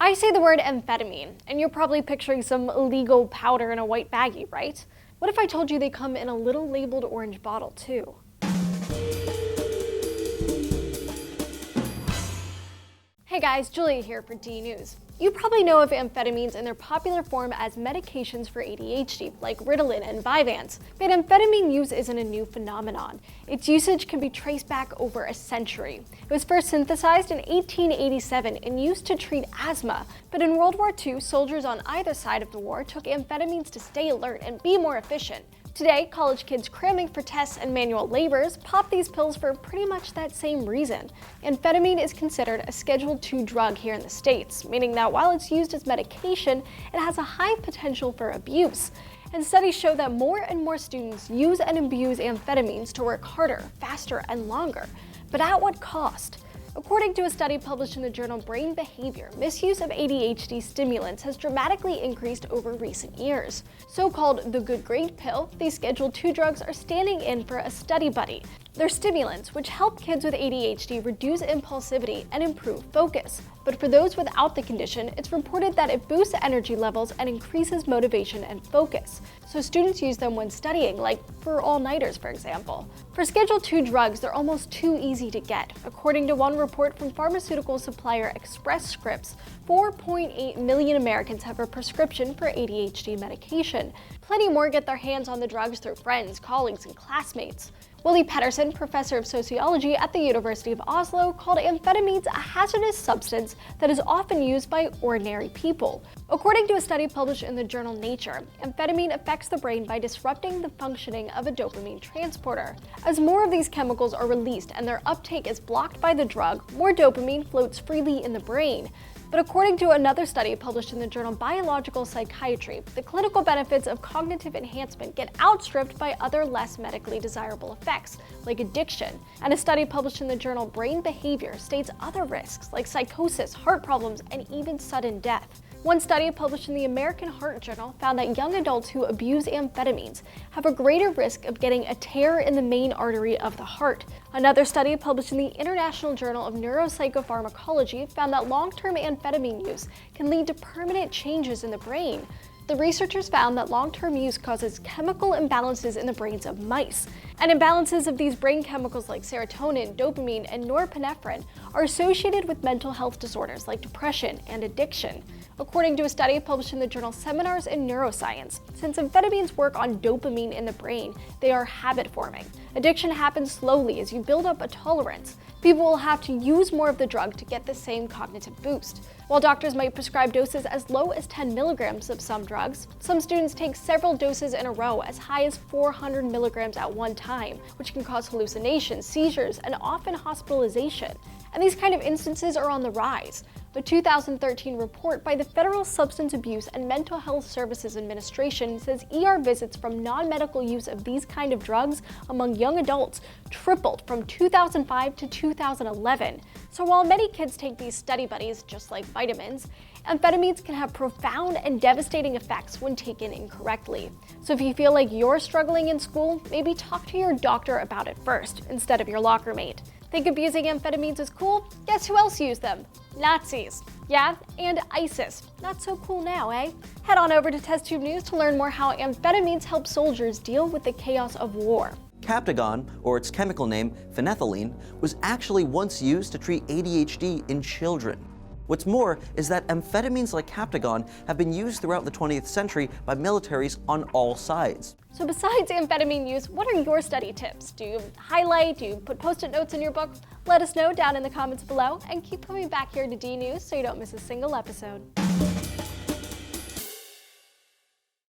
I say the word amphetamine, and you're probably picturing some illegal powder in a white baggie, right? What if I told you they come in a little labeled orange bottle too? Hey guys, Julia here for DNews. You probably know of amphetamines in their popular form as medications for ADHD, like Ritalin and Vyvanse. But amphetamine use isn't a new phenomenon. Its usage can be traced back over a century. It was first synthesized in 1887 and used to treat asthma. But in World War II, soldiers on either side of the war took amphetamines to stay alert and be more efficient. Today, college kids cramming for tests and manual labors pop these pills for pretty much that same reason. Amphetamine is considered a Schedule II drug here in the States, meaning that while it's used as medication, it has a high potential for abuse. And studies show that more and more students use and abuse amphetamines to work harder, faster, and longer. But at what cost? According to a study published in the journal Brain Behavior, misuse of ADHD stimulants has dramatically increased over recent years. So-called the good grade pill, these Schedule II drugs are standing in for a study buddy. They're stimulants which help kids with ADHD reduce impulsivity and improve focus. But for those without the condition, it's reported that it boosts energy levels and increases motivation and focus. So students use them when studying, like for all-nighters, for example. For Schedule II drugs, they're almost too easy to get. According to one report from pharmaceutical supplier Express Scripts, 4.8 million Americans have a prescription for ADHD medication. Plenty more get their hands on the drugs through friends, colleagues, and classmates. Willie Pedersen, professor of sociology at the University of Oslo, called amphetamines a hazardous substance that is often used by ordinary people. According to a study published in the journal Nature, amphetamine affects the brain by disrupting the functioning of a dopamine transporter. As more of these chemicals are released and their uptake is blocked by the drug, more dopamine floats freely in the brain. But according to another study published in the journal Biological Psychiatry, the clinical benefits of cognitive enhancement get outstripped by other less medically desirable effects, like addiction. And a study published in the journal Brain Behavior states other risks, like psychosis, heart problems, and even sudden death. One study published in the American Heart Journal found that young adults who abuse amphetamines have a greater risk of getting a tear in the main artery of the heart. Another study published in the International Journal of Neuropsychopharmacology found that long-term amphetamine use can lead to permanent changes in the brain. The researchers found that long-term use causes chemical imbalances in the brains of mice. And imbalances of these brain chemicals like serotonin, dopamine, and norepinephrine are associated with mental health disorders like depression and addiction. According to a study published in the journal Seminars in Neuroscience, since amphetamines work on dopamine in the brain, they are habit-forming. Addiction happens slowly as you build up a tolerance. People will have to use more of the drug to get the same cognitive boost. While doctors might prescribe doses as low as 10 milligrams of some drugs, some students take several doses in a row as high as 400 milligrams at one time, which can cause hallucinations, seizures, and often hospitalization. And these kind of instances are on the rise. A 2013 report by the Federal Substance Abuse and Mental Health Services Administration says ER visits from non-medical use of these kind of drugs among young adults tripled from 2005 to 2011. So while many kids take these study buddies just like vitamins, amphetamines can have profound and devastating effects when taken incorrectly. So if you feel like you're struggling in school, maybe talk to your doctor about it first instead of your locker mate. Think abusing amphetamines is cool? Guess who else used them? Nazis. Yeah, and ISIS. Not so cool now, eh? Head on over to TestTube News to learn more how amphetamines help soldiers deal with the chaos of war. Captagon, or its chemical name phenethylene, was actually once used to treat ADHD in children. What's more is that amphetamines like Captagon have been used throughout the 20th century by militaries on all sides. So besides amphetamine use, what are your study tips? Do you highlight? Do you put post-it notes in your book? Let us know down in the comments below, and keep coming back here to DNews so you don't miss a single episode.